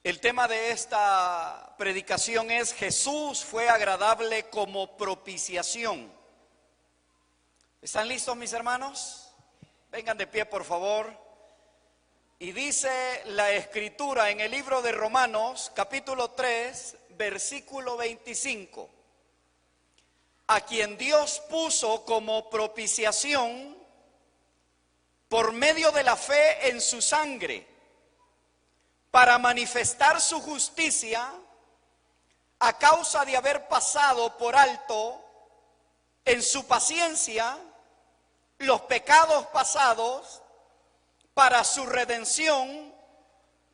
El tema de esta predicación es: Jesús fue agradable como propiciación. ¿Están listos, mis hermanos? Vengan de pie, por favor. Y dice la Escritura en el libro de Romanos, capítulo 3, versículo 25: a quien Dios puso como propiciación por medio de la fe en su sangre, para manifestar su justicia a causa de haber pasado por alto en su paciencia los pecados pasados, para su redención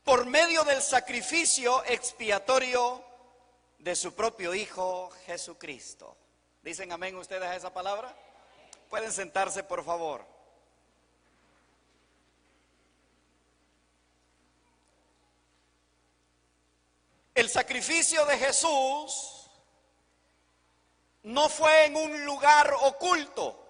por medio del sacrificio expiatorio de su propio Hijo Jesucristo. ¿Dicen amén ustedes a esa palabra? Pueden sentarse, por favor. El sacrificio de Jesús no fue en un lugar oculto,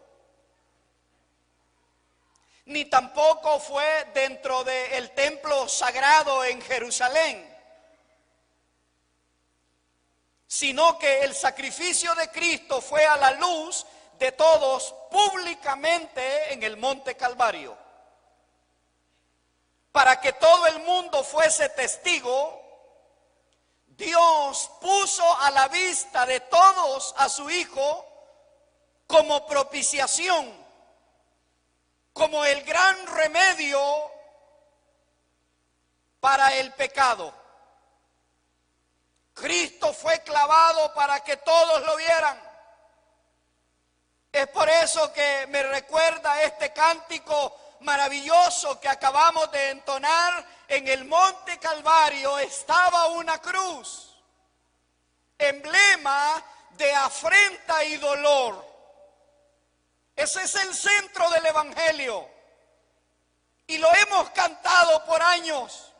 ni tampoco fue dentro del templo sagrado en Jerusalén, sino que el sacrificio de Cristo fue a la luz de todos públicamente en el Monte Calvario, para que todo el mundo fuese testigo. Dios puso a la vista de todos a su Hijo como propiciación, como el gran remedio para el pecado. Cristo fue clavado para que todos lo vieran. Es por eso que me recuerda este cántico maravilloso que acabamos de entonar. En el Monte Calvario estaba una cruz, emblema de afrenta y dolor. Ese es el centro del Evangelio y lo hemos cantado por años.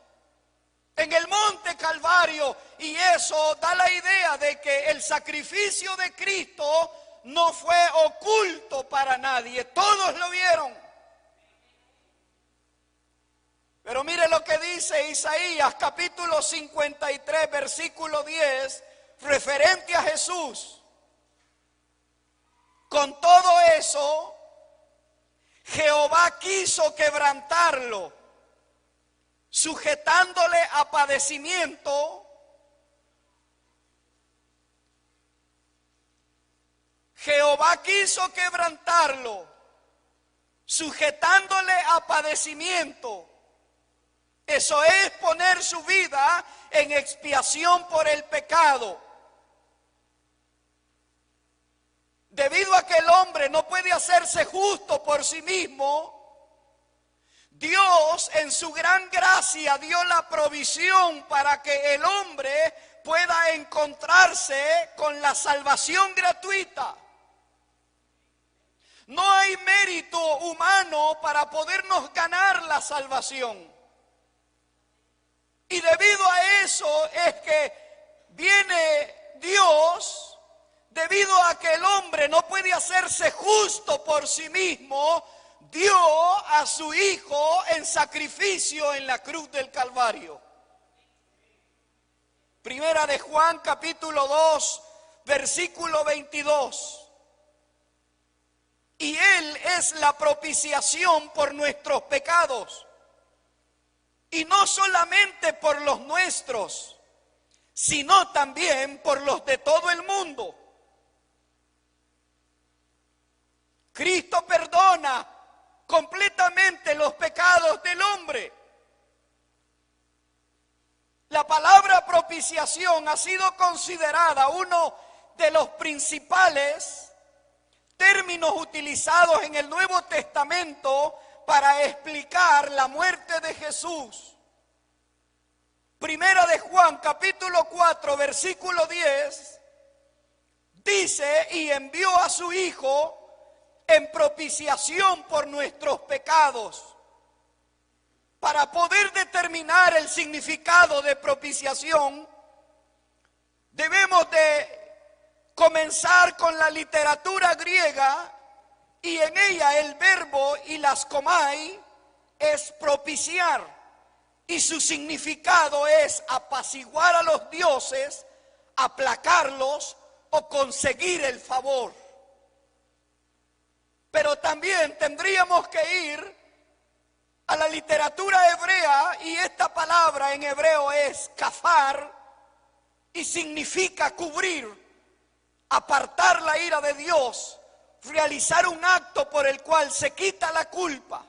En el Monte Calvario, y eso da la idea de que el sacrificio de Cristo no fue oculto para nadie, todos lo vieron. Pero mire lo que dice Isaías capítulo 53, versículo 10, referente a Jesús. Con todo eso, Jehová quiso quebrantarlo, sujetándole a padecimiento. Jehová quiso quebrantarlo, sujetándole a padecimiento. Eso es poner su vida en expiación por el pecado. Debido a que el hombre no puede hacerse justo por sí mismo, Dios en su gran gracia dio la provisión para que el hombre pueda encontrarse con la salvación gratuita. No hay mérito humano para podernos ganar la salvación. Y debido a eso es que viene Dios, debido a que el hombre no puede hacerse justo por sí mismo, dio a su Hijo en sacrificio en la cruz del Calvario. Primera de Juan capítulo 2, versículo 22. Y Él es la propiciación por nuestros pecados. Y no solamente por los nuestros, sino también por los de todo el mundo. Cristo perdona completamente los pecados del hombre. La palabra propiciación ha sido considerada uno de los principales términos utilizados en el Nuevo Testamento para explicar la muerte de Jesús. Primera de Juan, capítulo 4, versículo 10, dice: y envió a su Hijo en propiciación por nuestros pecados. Para poder determinar el significado de propiciación, debemos de comenzar con la literatura griega. Y en ella el verbo hilaskomai es propiciar. y su significado es apaciguar a los dioses, aplacarlos o conseguir el favor. Pero también tendríamos que ir a la literatura hebrea, y esta palabra en hebreo es kafar y significa cubrir, apartar la ira de Dios, realizar un acto por el cual se quita la culpa.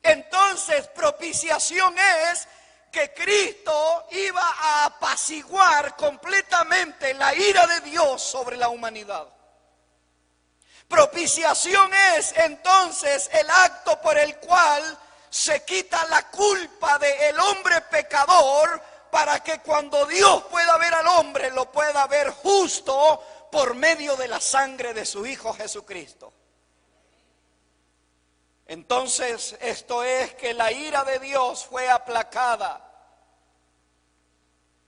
Entonces, propiciación es que Cristo iba a apaciguar completamente la ira de Dios sobre la humanidad. Propiciación es entonces el acto por el cual se quita la culpa del hombre pecador, para que cuando Dios pueda ver al hombre, lo pueda ver justo por medio de la sangre de su Hijo Jesucristo. Entonces, esto es que la ira de Dios fue aplacada.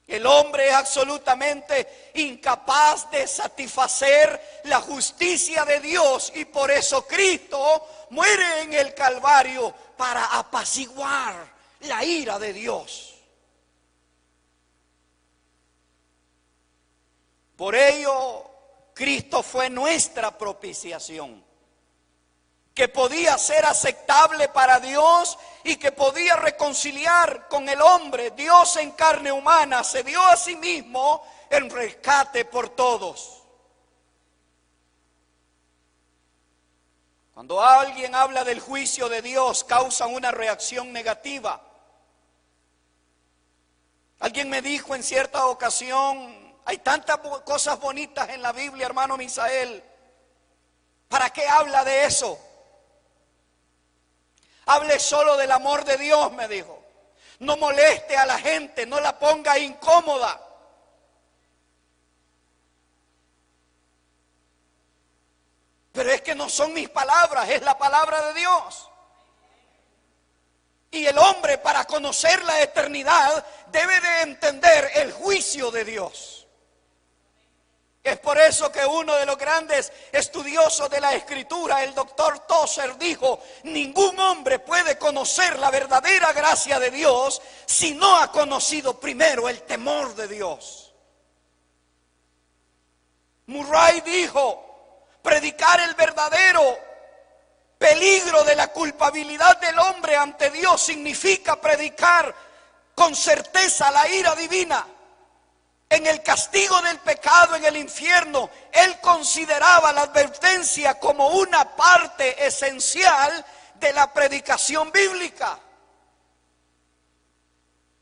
El hombre es absolutamente incapaz de satisfacer la justicia de Dios, y por eso Cristo muere en el Calvario para apaciguar la ira de Dios. Por ello, Cristo fue nuestra propiciación, que podía ser aceptable para Dios y que podía reconciliar con el hombre. Dios en carne humana se dio a sí mismo en rescate por todos. Cuando alguien habla del juicio de Dios, causan una reacción negativa. Alguien me dijo en cierta ocasión: hay tantas cosas bonitas en la Biblia, hermano Misael, ¿para qué habla de eso? Hable solo del amor de Dios, me dijo. No moleste a la gente, no la ponga incómoda. Pero es que no son mis palabras, es la palabra de Dios. Y el hombre, para conocer la eternidad, debe de entender el juicio de Dios. Es por eso que uno de los grandes estudiosos de la Escritura, el doctor Tozer, dijo: ningún hombre puede conocer la verdadera gracia de Dios si no ha conocido primero el temor de Dios. Murray dijo: predicar el verdadero peligro de la culpabilidad del hombre ante Dios significa predicar con certeza la ira divina. En el castigo del pecado en el infierno, él consideraba la advertencia como una parte esencial de la predicación bíblica.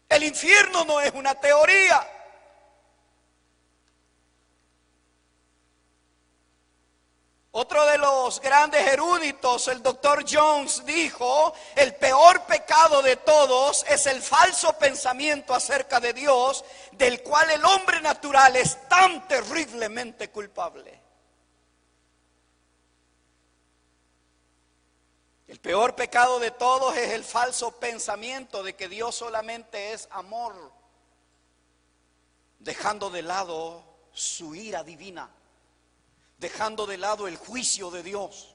El infierno no es una teoría. Otro de los grandes eruditos, el doctor Jones, dijo: el peor pecado de todos es el falso pensamiento acerca de Dios, del cual el hombre natural es tan terriblemente culpable. El peor pecado de todos es el falso pensamiento de que Dios solamente es amor, dejando de lado su ira divina, dejando de lado el juicio de Dios.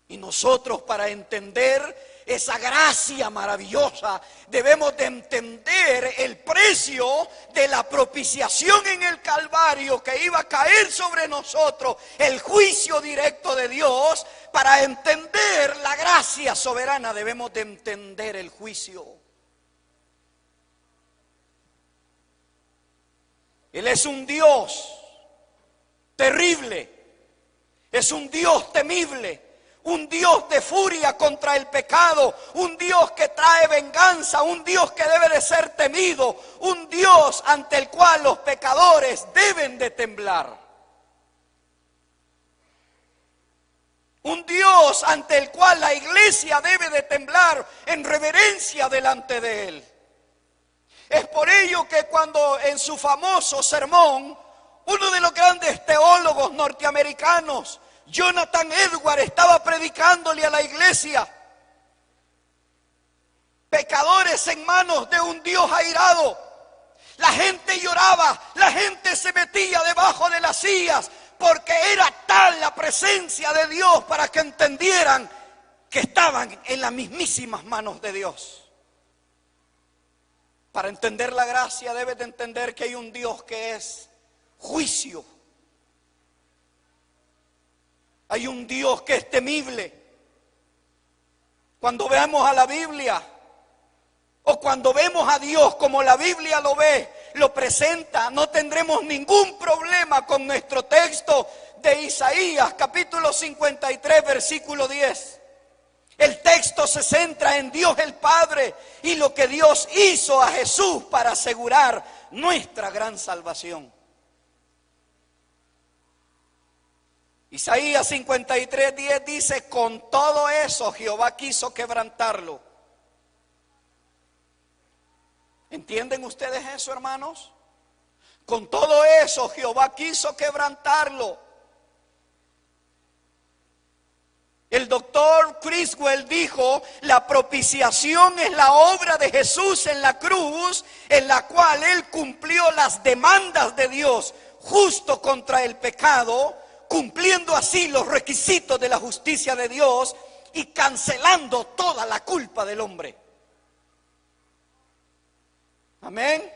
Y nosotros, para entender esa gracia maravillosa, debemos de entender el precio de la propiciación en el Calvario, que iba a caer sobre nosotros el juicio directo de Dios. Para entender la gracia soberana debemos de entender el juicio. Él es un Dios terrible, es un Dios temible, un Dios de furia contra el pecado, un Dios que trae venganza, un Dios que debe de ser temido, un Dios ante el cual los pecadores deben de temblar. Un Dios ante el cual la iglesia debe de temblar en reverencia delante de Él. Es por ello que cuando en su famoso sermón, uno de los grandes teólogos norteamericanos, Jonathan Edwards, estaba predicándole a la iglesia: pecadores en manos de un Dios airado. La gente lloraba, la gente se metía debajo de las sillas, porque era tal la presencia de Dios para que entendieran que estaban en las mismísimas manos de Dios. Para entender la gracia debes de entender que hay un Dios que es juicio. Hay un Dios que es temible. Cuando veamos a la Biblia, o cuando vemos a Dios como la Biblia lo ve, lo presenta, no tendremos ningún problema con nuestro texto de Isaías, capítulo 53, versículo 10. El texto se centra en Dios el Padre y lo que Dios hizo a Jesús para asegurar nuestra gran salvación. Isaías 53, 10 dice: con todo eso Jehová quiso quebrantarlo. ¿Entienden ustedes eso, hermanos? Con todo eso Jehová quiso quebrantarlo. El doctor Criswell dijo: la propiciación es la obra de Jesús en la cruz, en la cual Él cumplió las demandas de Dios justo contra el pecado, cumpliendo así los requisitos de la justicia de Dios y cancelando toda la culpa del hombre. Amén.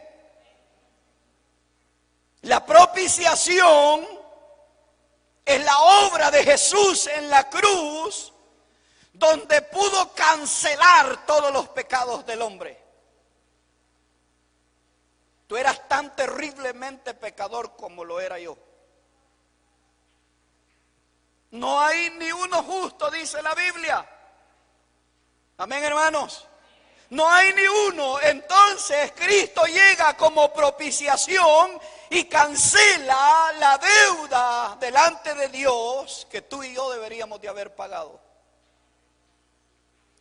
La propiciación es la obra de Jesús en la cruz, donde pudo cancelar todos los pecados del hombre. Tú eras tan terriblemente pecador como lo era yo. No hay ni uno justo, dice la Biblia. Amén, hermanos. No hay ni uno. Entonces Cristo llega como propiciación y cancela la deuda delante de Dios que tú y yo deberíamos de haber pagado.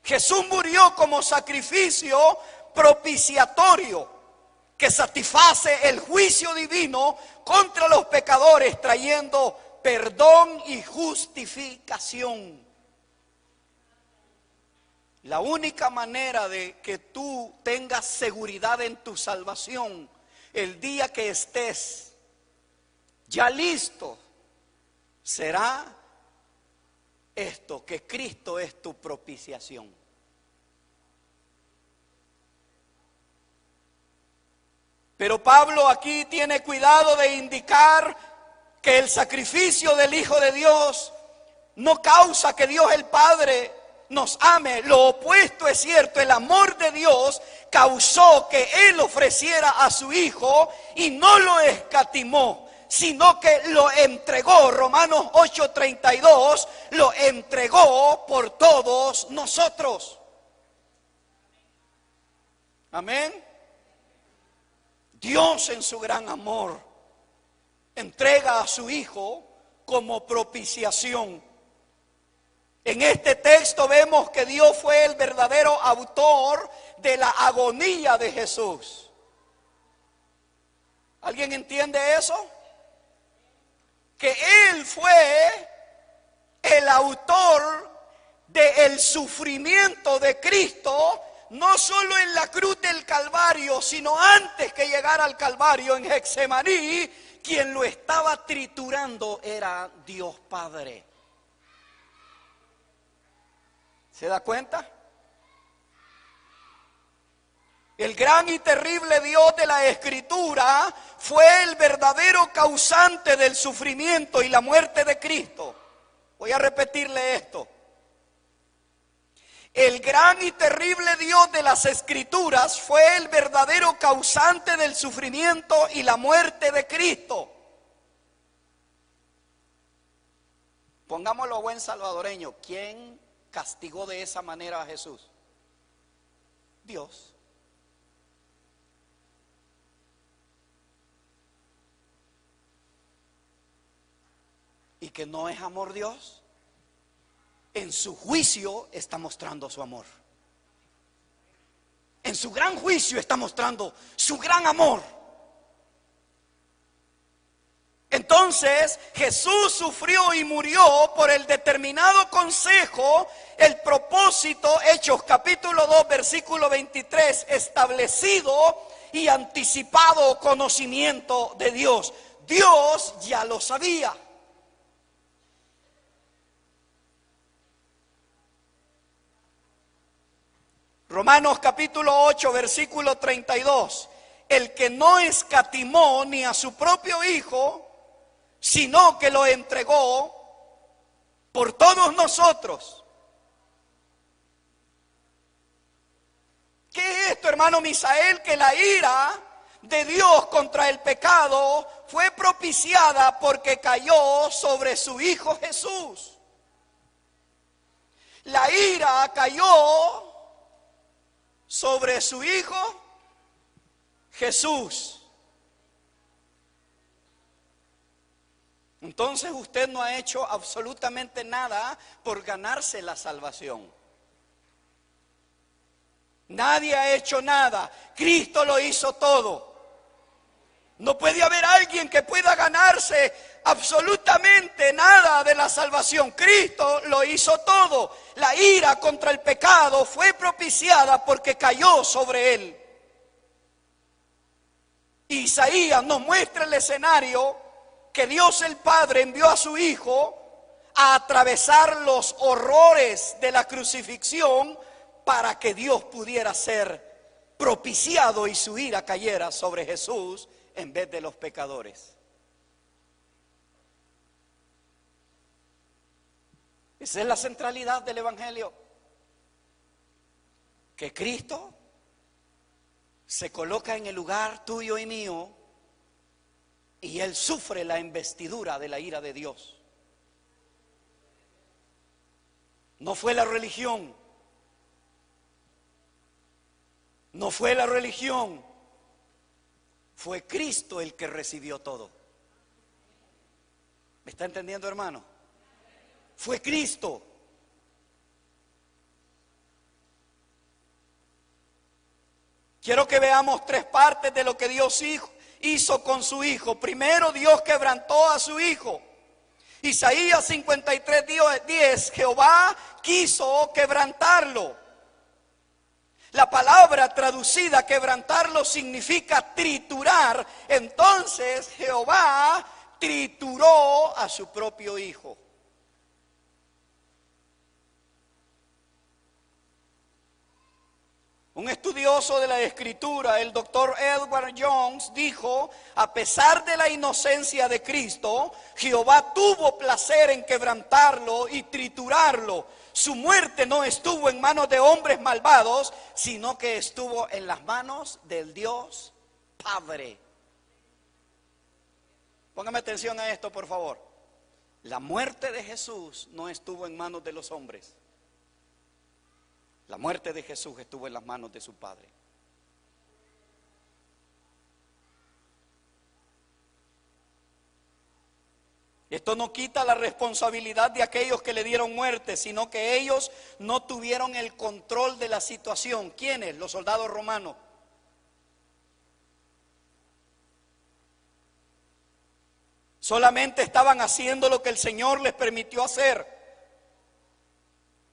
Jesús murió como sacrificio propiciatorio que satisface el juicio divino contra los pecadores, trayendo perdón y justificación. La única manera de que tú tengas seguridad en tu salvación el día que estés ya listo será esto: que Cristo es tu propiciación. Pero Pablo aquí tiene cuidado de indicar que el sacrificio del Hijo de Dios no causa que Dios el Padre nos ame. Lo opuesto es cierto. El amor de Dios causó que Él ofreciera a su Hijo y no lo escatimó, sino que lo entregó. Romanos 8:32, lo entregó por todos nosotros. Amén. Dios en su gran amor entrega a su Hijo como propiciación. En este texto vemos que Dios fue el verdadero autor de la agonía de Jesús. ¿Alguien entiende eso? Que Él fue el autor del sufrimiento de Cristo, no solo en la cruz del Calvario, sino antes que llegara al Calvario en Getsemaní. Quien lo estaba triturando era Dios Padre. ¿Se da cuenta? El gran y terrible Dios de la Escritura fue el verdadero causante del sufrimiento y la muerte de Cristo. Voy a repetirle esto. El gran y terrible Dios de las Escrituras fue el verdadero causante del sufrimiento y la muerte de Cristo. Pongámoslo buen salvadoreño. ¿Quién castigó de esa manera a Jesús? Dios. ¿Y que no es amor Dios? En su juicio está mostrando su amor. En su gran juicio está mostrando su gran amor. Entonces Jesús sufrió y murió por el determinado consejo, el propósito, Hechos capítulo 2 versículo 23, establecido y anticipado conocimiento de Dios. Dios ya lo sabía. Romanos capítulo 8, versículo 32. El que no escatimó ni a su propio Hijo, sino que lo entregó por todos nosotros. ¿Qué es esto, hermano Misael? Que la ira de Dios contra el pecado fue propiciada porque cayó sobre su Hijo Jesús. La ira cayó sobre su Hijo Jesús. Entonces usted no ha hecho absolutamente nada por ganarse la salvación. Nadie ha hecho nada. Cristo lo hizo todo. No puede haber alguien que pueda ganarse absolutamente nada de la salvación. Cristo lo hizo todo. La ira contra el pecado fue propiciada porque cayó sobre él. Isaías nos muestra el escenario que Dios el Padre envió a su Hijo a atravesar los horrores de la crucifixión para que Dios pudiera ser propiciado y su ira cayera sobre Jesús en vez de los pecadores. Esa es la centralidad del Evangelio. Que Cristo se coloca en el lugar tuyo y mío y Él sufre la embestidura de la ira de Dios. No fue la religión. No fue la religión. Fue Cristo el que recibió todo. ¿Me está entendiendo, hermano? Fue Cristo. Quiero que veamos tres partes de lo que Dios hizo con su Hijo. Primero, Dios quebrantó a su Hijo. Isaías 53:10, Jehová quiso quebrantarlo. La palabra traducida quebrantarlo significa triturar. Entonces Jehová trituró a su propio Hijo. Un estudioso de la Escritura, el doctor Edward Jones, dijo: a pesar de la inocencia de Cristo, Jehová tuvo placer en quebrantarlo y triturarlo. Su muerte no estuvo en manos de hombres malvados, sino que estuvo en las manos del Dios Padre. Póngame atención a esto, por favor. La muerte de Jesús no estuvo en manos de los hombres. La muerte de Jesús estuvo en las manos de su Padre. Esto no quita la responsabilidad de aquellos que le dieron muerte, sino que ellos no tuvieron el control de la situación. ¿Quiénes? Los soldados romanos. Solamente estaban haciendo lo que el Señor les permitió hacer.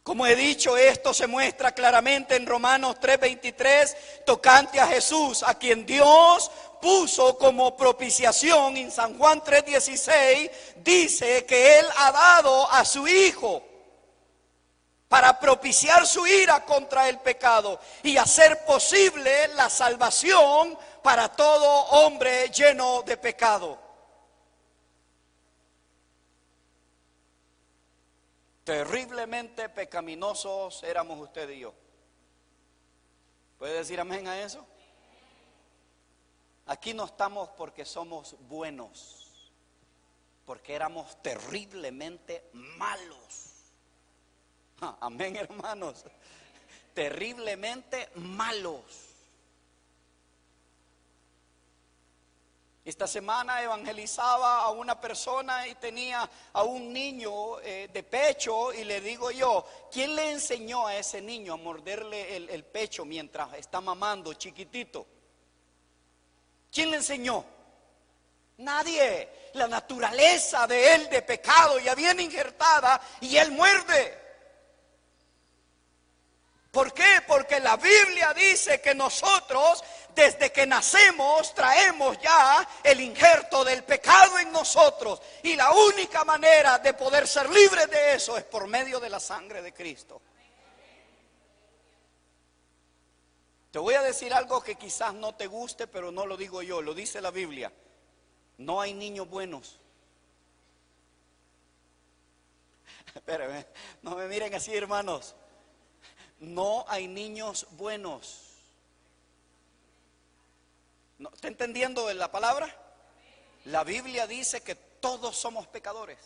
Como he dicho, esto se muestra claramente en Romanos 3:23, tocante a Jesús, a quien Dios puso como propiciación. En San Juan 3:16 dice que Él ha dado a su Hijo para propiciar su ira contra el pecado y hacer posible la salvación para todo hombre lleno de pecado. Terriblemente pecaminosos éramos usted y yo. ¿Puede decir amén a eso? Aquí no estamos porque somos buenos, porque éramos terriblemente malos. Amén, hermanos. Terriblemente malos. Esta semana evangelizaba a una persona y tenía a un niño de pecho, y le digo yo: ¿quién le enseñó a ese niño a morderle el pecho mientras está mamando chiquitito? ¿Quién le enseñó? Nadie. La naturaleza de él de pecado ya viene injertada y él muerde. ¿Por qué? Porque la Biblia dice que nosotros, desde que nacemos, traemos ya el injerto del pecado en nosotros. Y la única manera de poder ser libres de eso es por medio de la sangre de Cristo. Te voy a decir algo que quizás no te guste, pero no lo digo yo, lo dice la Biblia. No hay niños buenos. Espérenme, no me miren así, hermanos. No hay niños buenos. ¿No? ¿Está entendiendo la palabra? La Biblia dice que todos somos pecadores.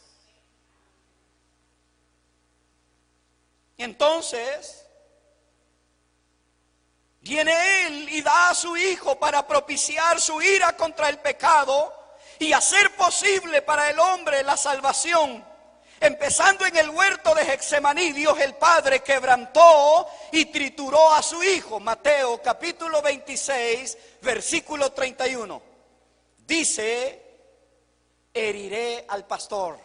Entonces, viene Él y da a su Hijo para propiciar su ira contra el pecado y hacer posible para el hombre la salvación. Empezando en el huerto de Getsemaní, Dios el Padre quebrantó y trituró a su Hijo. Mateo capítulo 26, versículo 31. Dice: heriré al pastor.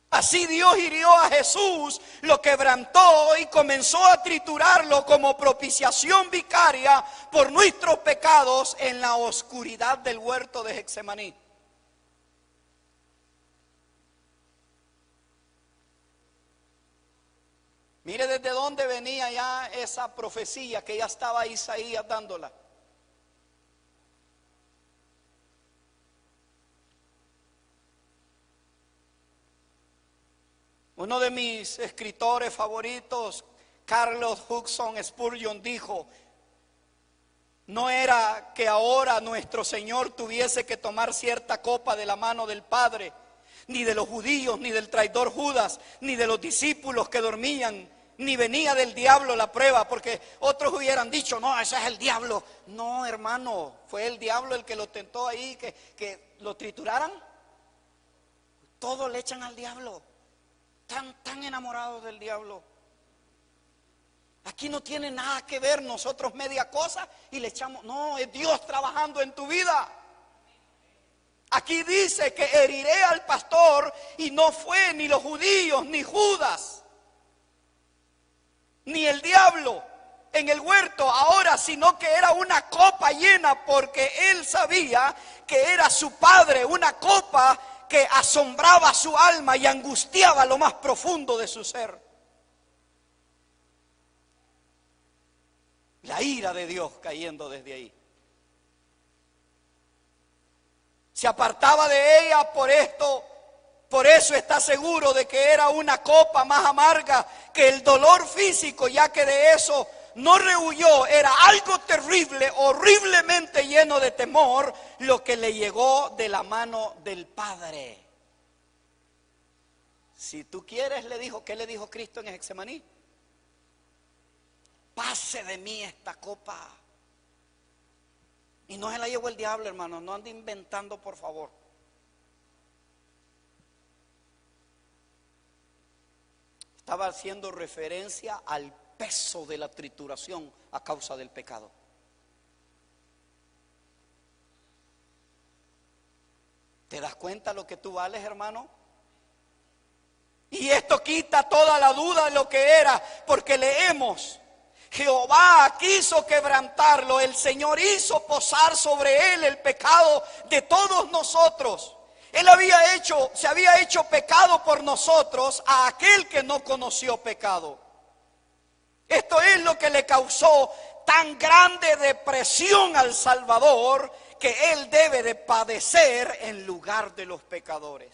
Así Dios hirió a Jesús, lo quebrantó y comenzó a triturarlo como propiciación vicaria por nuestros pecados en la oscuridad del huerto de Getsemaní. Mire desde dónde venía ya esa profecía que ya estaba Isaías dándola. Uno de mis escritores favoritos, Carlos Hudson Spurgeon, dijo: no era que ahora nuestro Señor tuviese que tomar cierta copa de la mano del Padre, ni de los judíos, ni del traidor Judas, ni de los discípulos que dormían, ni venía del diablo la prueba, porque otros hubieran dicho: no, ese es el diablo. No, hermano, fue el diablo el que lo tentó ahí, que lo trituraran. Todo le echan al diablo. Tan enamorados del diablo. Aquí no tiene nada que ver nosotros media cosa y le echamos. No, es Dios trabajando en tu vida. Aquí dice que heriré al pastor, y no fue ni los judíos, ni Judas, ni el diablo en el huerto ahora, sino que era una copa llena, porque él sabía que era su padre, una copa que asombraba su alma y angustiaba lo más profundo de su ser. La ira de Dios cayendo desde ahí. Se apartaba de ella por esto. Por eso está seguro de que era una copa más amarga que el dolor físico, ya que de eso no rehuyó. Era algo terrible, horriblemente lleno de temor, lo que le llegó de la mano del Padre. Si tú quieres, le dijo. ¿Qué le dijo Cristo en Getsemaní? Pase de mí esta copa. Y no se la llevó el diablo, hermano. No ande inventando, por favor. Estaba haciendo referencia al peso de la trituración a causa del pecado. ¿Te das cuenta lo que tú vales, hermano? Y esto quita toda la duda de lo que era, porque leemos: Jehová quiso quebrantarlo, el Señor hizo posar sobre él el pecado de todos nosotros. Él se había hecho pecado por nosotros a aquel que no conoció pecado. Esto es lo que le causó tan grande depresión al Salvador, que él debe de padecer en lugar de los pecadores.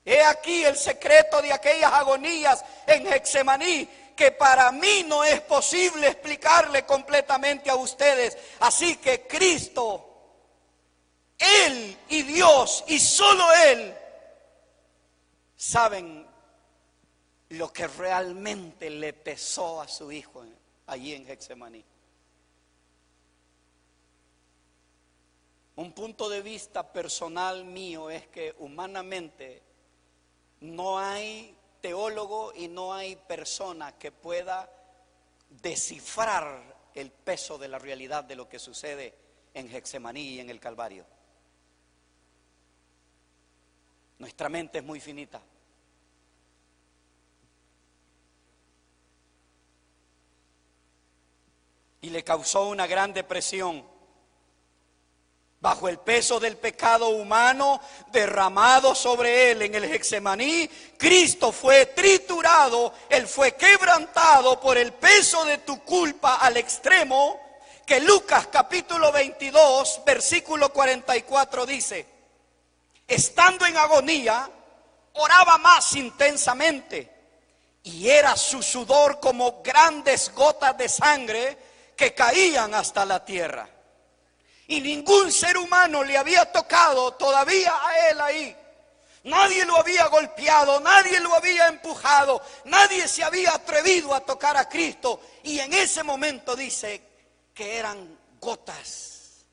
He aquí el secreto de aquellas agonías en Getsemaní, que para mí no es posible explicarle completamente a ustedes. Así que Cristo, Él y Dios, y solo Él, saben lo que realmente le pesó a su Hijo allí en Getsemaní. Un punto de vista personal mío es que humanamente no hay teólogo y no hay persona que pueda descifrar el peso de la realidad de lo que sucede en Getsemaní y en el Calvario. Nuestra mente es muy finita. Y le causó una gran depresión. bajo el peso del pecado humano derramado sobre él en el Getsemaní, Cristo fue triturado, él fue quebrantado por el peso de tu culpa al extremo que Lucas capítulo 22, versículo 44 dice: estando en agonía, oraba más intensamente, y era su sudor como grandes gotas de sangre que caían hasta la tierra. Y ningún ser humano le había tocado todavía a él ahí. Nadie lo había golpeado, nadie lo había empujado, nadie se había atrevido a tocar a Cristo. Y en ese momento dice que eran gotas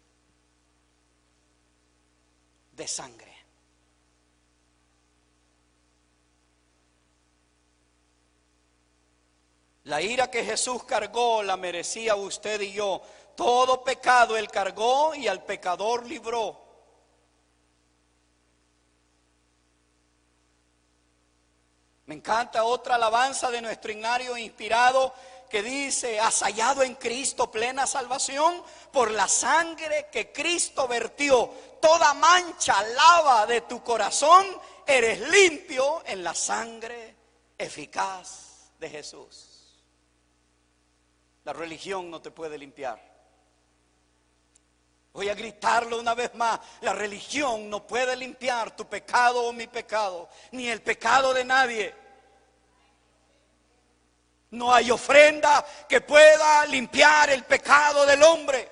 de sangre. La ira que Jesús cargó la merecía usted y yo. Todo pecado él cargó y al pecador libró. Me encanta otra alabanza de nuestro himnario inspirado que dice: has hallado en Cristo plena salvación por la sangre que Cristo vertió. Toda mancha lava de tu corazón, eres limpio en la sangre eficaz de Jesús. La religión no te puede limpiar. Voy a gritarlo una vez más: la religión no puede limpiar tu pecado o mi pecado, ni el pecado de nadie. No hay ofrenda que pueda limpiar el pecado del hombre.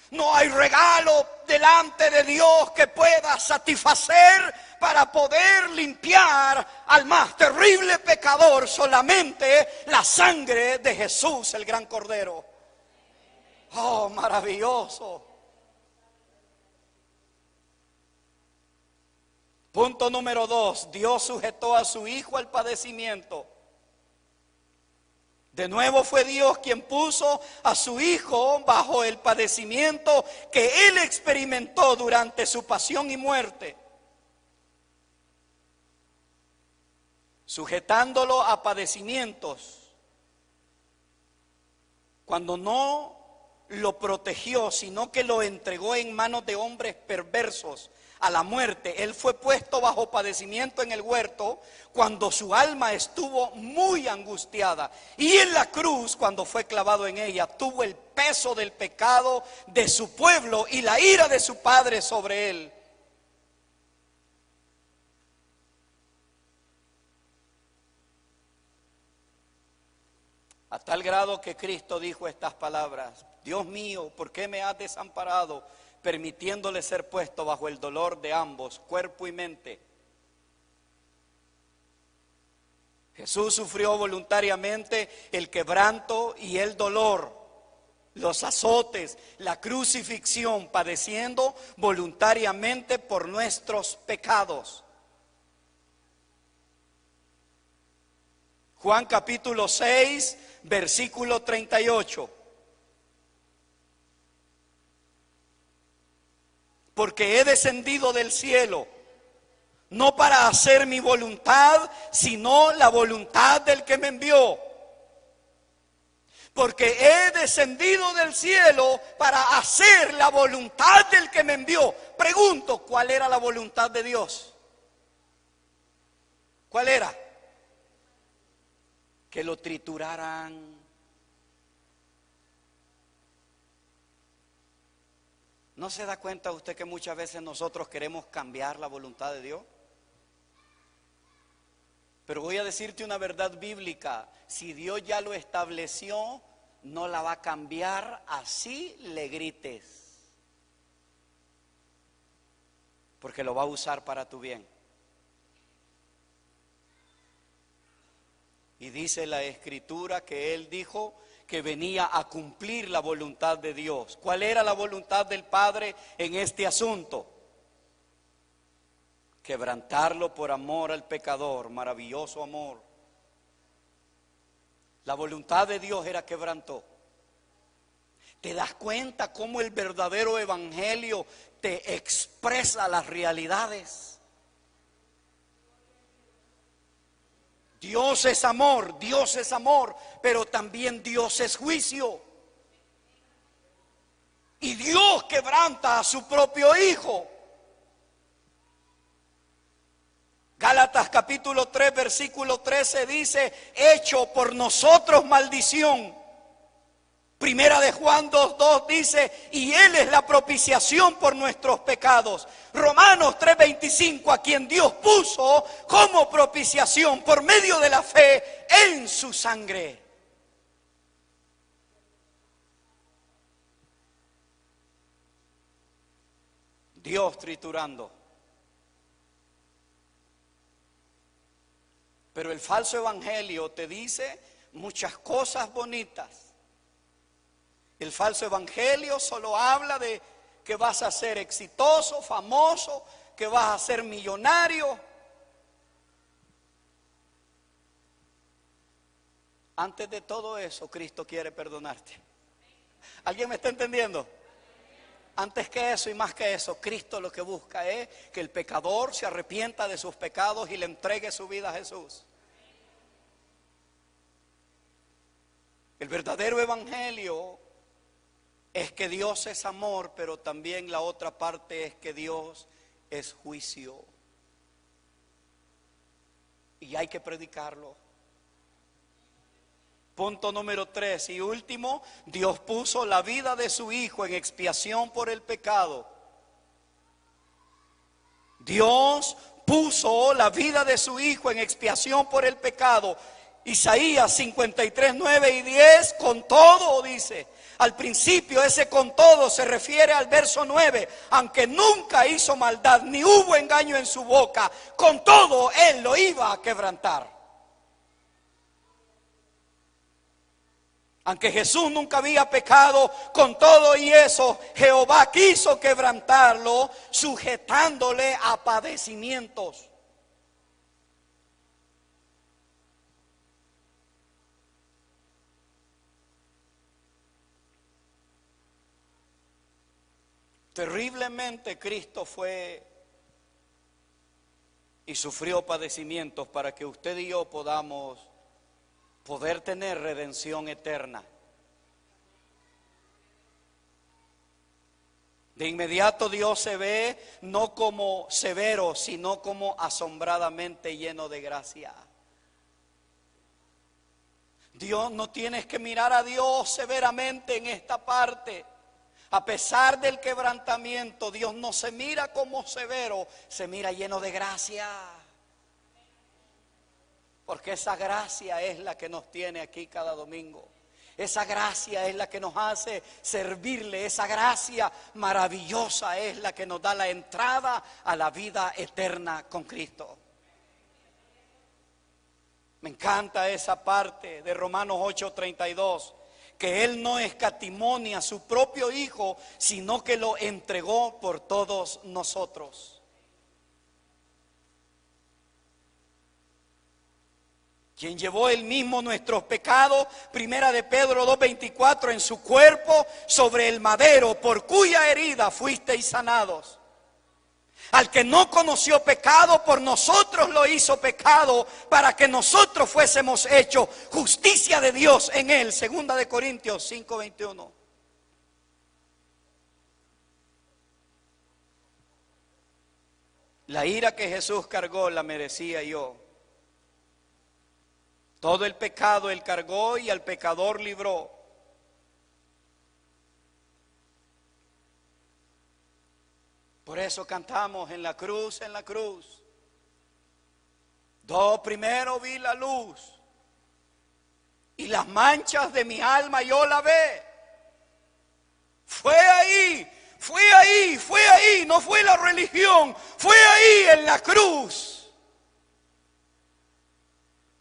No hay regalo delante de Dios que pueda satisfacer para poder limpiar al más terrible pecador. Solamente la sangre de Jesús, el gran Cordero. Oh, maravilloso. Punto número 2. Dios sujetó a su Hijo al padecimiento. De nuevo fue Dios quien puso a su Hijo bajo el padecimiento que Él experimentó durante su pasión y muerte, sujetándolo a padecimientos. Cuando no lo protegió, sino que lo entregó en manos de hombres perversos a la muerte. Él fue puesto bajo padecimiento en el huerto cuando su alma estuvo muy angustiada. Y en la cruz, cuando fue clavado en ella, tuvo el peso del pecado de su pueblo y la ira de su Padre sobre él. A tal grado que Cristo dijo estas palabras: Dios mío, ¿por qué me has desamparado? Permitiéndole ser puesto bajo el dolor de ambos, cuerpo y mente. Jesús sufrió voluntariamente el quebranto y el dolor, los azotes, la crucifixión, padeciendo voluntariamente por nuestros pecados. Juan capítulo 6, versículo 38. Porque he descendido del cielo, no para hacer mi voluntad, sino la voluntad del que me envió. Porque he descendido del cielo para hacer la voluntad del que me envió. Pregunto, ¿cuál era la voluntad de Dios? ¿Cuál era? Que lo trituraran. ¿No se da cuenta usted que muchas veces nosotros queremos cambiar la voluntad de Dios? Pero voy a decirte una verdad bíblica: si Dios ya lo estableció, no la va a cambiar así le grites, porque lo va a usar para tu bien. Y dice la Escritura que Él dijo que venía a cumplir la voluntad de Dios. ¿Cuál era la voluntad del Padre en este asunto? Quebrantarlo por amor al pecador, maravilloso amor. La voluntad de Dios era quebrantó. ¿Te das cuenta cómo el verdadero evangelio te expresa las realidades? Dios es amor, pero también Dios es juicio. Y Dios quebranta a su propio Hijo. Gálatas capítulo 3 versículo 13 dice, hecho por nosotros maldición. Primera de Juan 2:2 dice, y Él es la propiciación por nuestros pecados. Romanos 3:25, a quien Dios puso como propiciación por medio de la fe en su sangre. Dios triturando. Pero el falso evangelio te dice muchas cosas bonitas. El falso evangelio solo habla de que vas a ser exitoso, famoso, que vas a ser millonario. Antes de todo eso, Cristo quiere perdonarte. ¿Alguien me está entendiendo? Antes que eso y más que eso, Cristo lo que busca es que el pecador se arrepienta de sus pecados y le entregue su vida a Jesús. El verdadero evangelio es que Dios es amor, pero también la otra parte es que Dios es juicio. Y hay que predicarlo. Punto número 3 y último, Dios puso la vida de su Hijo en expiación por el pecado. Dios puso la vida de su Hijo en expiación por el pecado. Isaías 53, 9 y 10, con todo dice. Al principio ese con todo se refiere al verso 9, aunque nunca hizo maldad, ni hubo engaño en su boca, con todo Él lo iba a quebrantar. Aunque Jesús nunca había pecado, con todo y eso, Jehová quiso quebrantarlo, sujetándole a padecimientos. Terriblemente Cristo fue y sufrió padecimientos para que usted y yo podamos poder tener redención eterna. De inmediato Dios se ve no como severo, sino como asombradamente lleno de gracia. Dios, no tienes que mirar a Dios severamente en esta parte. A pesar del quebrantamiento, Dios no se mira como severo, se mira lleno de gracia. Porque esa gracia es la que nos tiene aquí cada domingo. Esa gracia es la que nos hace servirle. Esa gracia maravillosa es la que nos da la entrada a la vida eterna con Cristo. Me encanta esa parte de Romanos 8:32, que Él no escatimó ni a su propio Hijo, sino que lo entregó por todos nosotros. Quien llevó él mismo nuestros pecados, primera de Pedro 2:24, en su cuerpo sobre el madero, por cuya herida fuisteis sanados. Al que no conoció pecado, por nosotros lo hizo pecado, para que nosotros fuésemos hechos justicia de Dios en él. Segunda de Corintios 5:21. La ira que Jesús cargó la merecía yo. Todo el pecado Él cargó y al pecador libró. Por eso cantamos en la cruz, en la cruz. Primero vi la luz y las manchas de mi alma yo la ve. Fue ahí, no fue la religión, fue ahí en la cruz.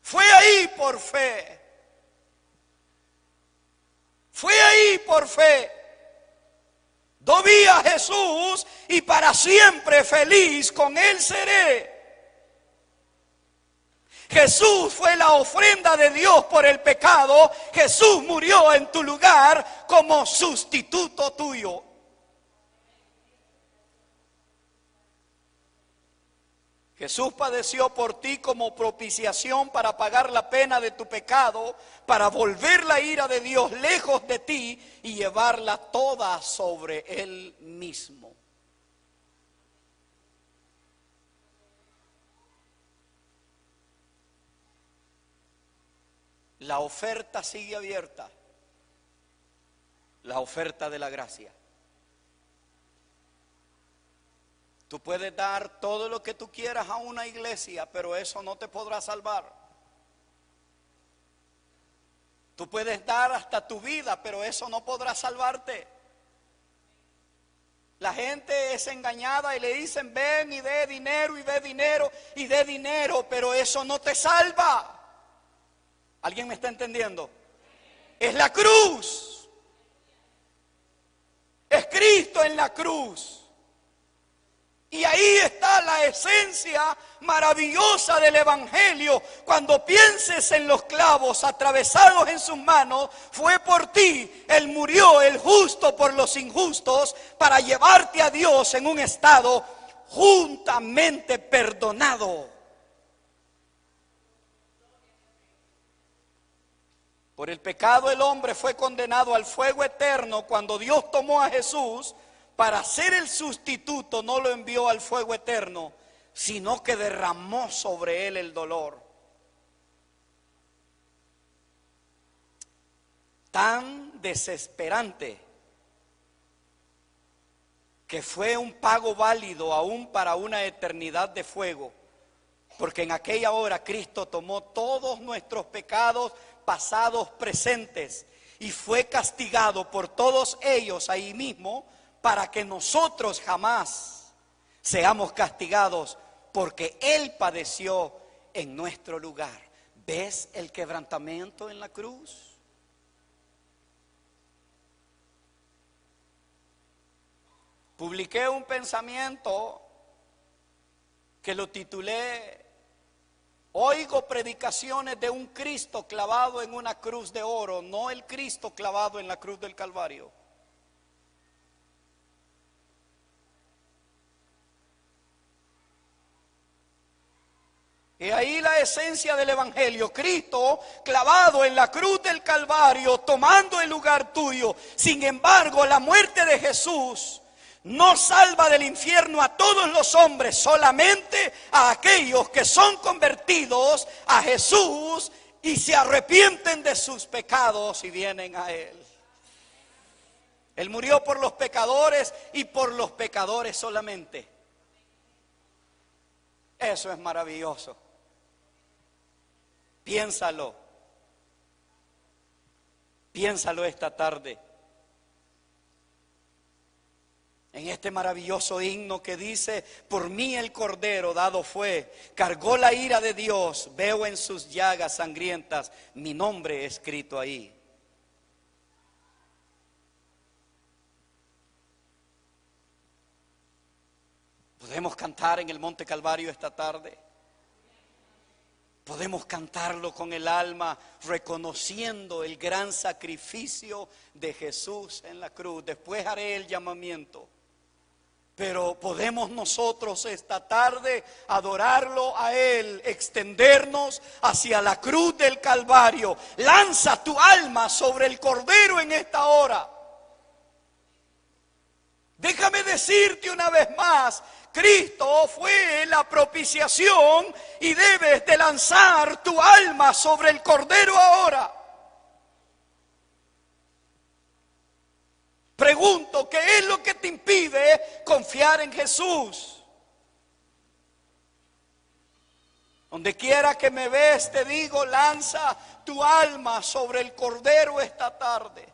Fue ahí por fe. Fue ahí por fe. Vi a Jesús y para siempre feliz con Él seré. Jesús fue la ofrenda de Dios por el pecado. Jesús murió en tu lugar como sustituto tuyo. Jesús padeció por ti como propiciación para pagar la pena de tu pecado, para volver la ira de Dios lejos de ti y llevarla toda sobre Él mismo. La oferta sigue abierta, la oferta de la gracia. Tú puedes dar todo lo que tú quieras a una iglesia, pero eso no te podrá salvar. Tú puedes dar hasta tu vida, pero eso no podrá salvarte. La gente es engañada y le dicen ven y dé dinero y dé dinero y dé dinero, pero eso no te salva. ¿Alguien me está entendiendo? Es la cruz. Es Cristo en la cruz. Y ahí está la esencia maravillosa del Evangelio. Cuando pienses en los clavos atravesados en sus manos, fue por ti. Él murió, el justo por los injustos, para llevarte a Dios en un estado juntamente perdonado. Por el pecado el hombre fue condenado al fuego eterno. Cuando Dios tomó a Jesús para ser el sustituto, no lo envió al fuego eterno, sino que derramó sobre él el dolor. Tan desesperante que fue un pago válido aún para una eternidad de fuego, porque en aquella hora Cristo tomó todos nuestros pecados pasados, presentes, y fue castigado por todos ellos ahí mismo, para que nosotros jamás seamos castigados, porque Él padeció en nuestro lugar. ¿Ves el quebrantamiento en la cruz? Publiqué un pensamiento que lo titulé Oigo predicaciones de un Cristo clavado en una cruz de oro, no el Cristo clavado en la cruz del Calvario. Y ahí la esencia del Evangelio, Cristo clavado en la cruz del Calvario, tomando el lugar tuyo. Sin embargo, la muerte de Jesús no salva del infierno a todos los hombres, solamente a aquellos que son convertidos a Jesús y se arrepienten de sus pecados y vienen a Él. Él murió por los pecadores y por los pecadores solamente. Eso es maravilloso. Piénsalo. Piénsalo esta tarde. En este maravilloso himno que dice, por mí el Cordero dado fue, cargó la ira de Dios, veo en sus llagas sangrientas mi nombre escrito ahí. Podemos cantar en el Monte Calvario esta tarde. Podemos cantarlo con el alma, reconociendo el gran sacrificio de Jesús en la cruz. Después haré el llamamiento. Pero podemos nosotros esta tarde adorarlo a Él, extendernos hacia la cruz del Calvario. Lanza tu alma sobre el Cordero en esta hora. Déjame decirte una vez más, Cristo fue la propiciación y debes de lanzar tu alma sobre el Cordero ahora. Pregunto, ¿qué es lo que te impide confiar en Jesús? Donde quiera que me ves, te digo, lanza tu alma sobre el Cordero esta tarde.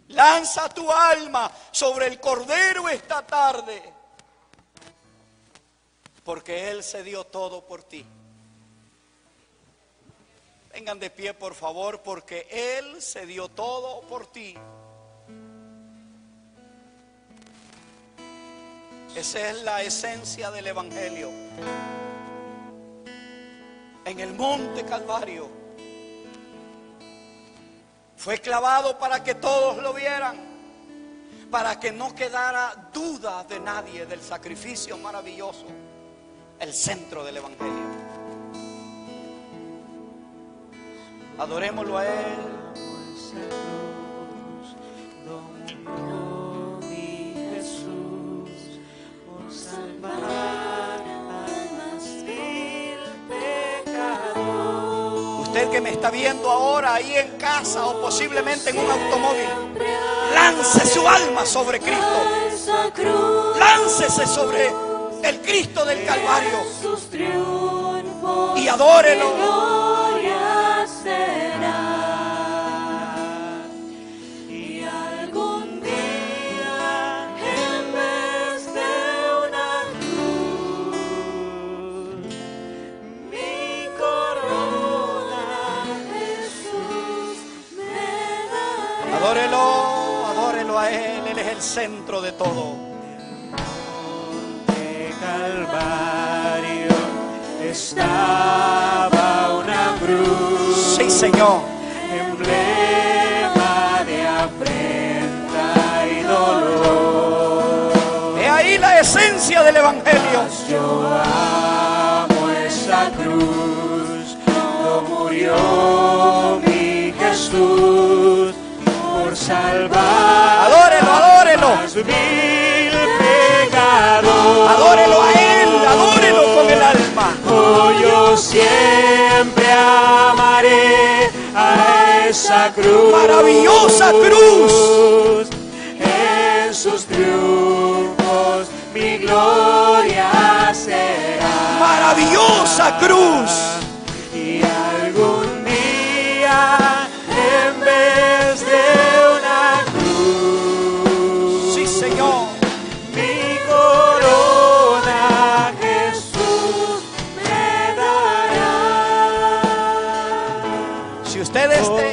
Lanza tu alma sobre el Cordero esta tarde, porque Él se dio todo por ti. Vengan de pie, por favor, porque Él se dio todo por ti. Esa es la esencia del Evangelio. En el Monte Calvario fue clavado para que todos lo vieran, para que no quedara duda de nadie del sacrificio maravilloso el centro del evangelio. Adorémoslo a Él. Usted que me está viendo ahora ahí en casa o posiblemente en un automóvil, lance su alma sobre Cristo. Láncese sobre el Cristo del Calvario y adórelo. Adórelo, adórelo a Él, Él es el centro de todo. De Calvario estaba una cruz. Sí, Señor. Emblema de afrenta y dolor. He ahí la esencia del evangelio. Yo amo esa cruz, no murió mi Jesús. Salvar, adórelo, adórelo. Más vil pecador. Adórelo a Él, adórelo con el alma. Oh, yo siempre amaré a esa cruz. Maravillosa cruz. En sus triunfos mi gloria será. Maravillosa cruz. Y algún día en vez de Señor, mi corona Jesús me dará. Si usted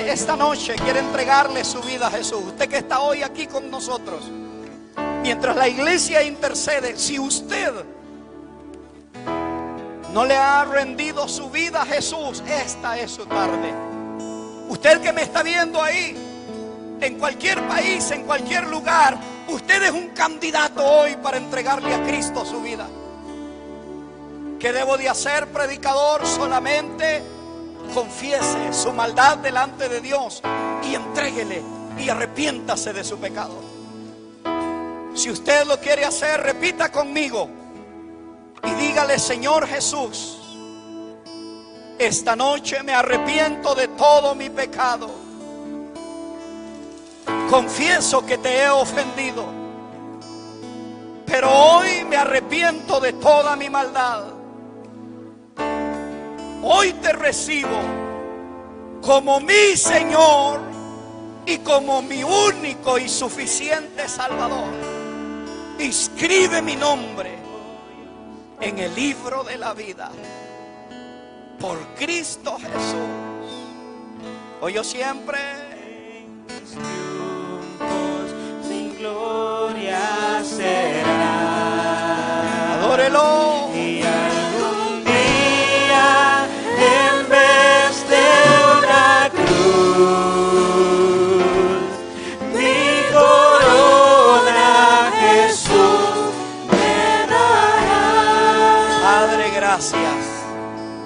esta noche quiere entregarle su vida a Jesús, usted que está hoy aquí con nosotros, mientras la iglesia intercede, si usted no le ha rendido su vida a Jesús, esta es su tarde. Usted que me está viendo ahí, en cualquier país, en cualquier lugar, usted es un candidato hoy para entregarle a Cristo su vida. ¿Qué debo de hacer, predicador? Solamente confiese su maldad delante de Dios y entréguele y arrepiéntase de su pecado. Si usted lo quiere hacer, repita conmigo y dígale: Señor Jesús, esta noche me arrepiento de todo mi pecado. Confieso que te he ofendido, pero hoy me arrepiento de toda mi maldad. Hoy te recibo como mi Señor y como mi único y suficiente Salvador. Inscribe mi nombre en el libro de la vida por Cristo Jesús. Hoy yo siempre mi gloria será. Adórelo. Y algún día en vez de una cruz, mi corona Jesús me dará. Padre, gracias.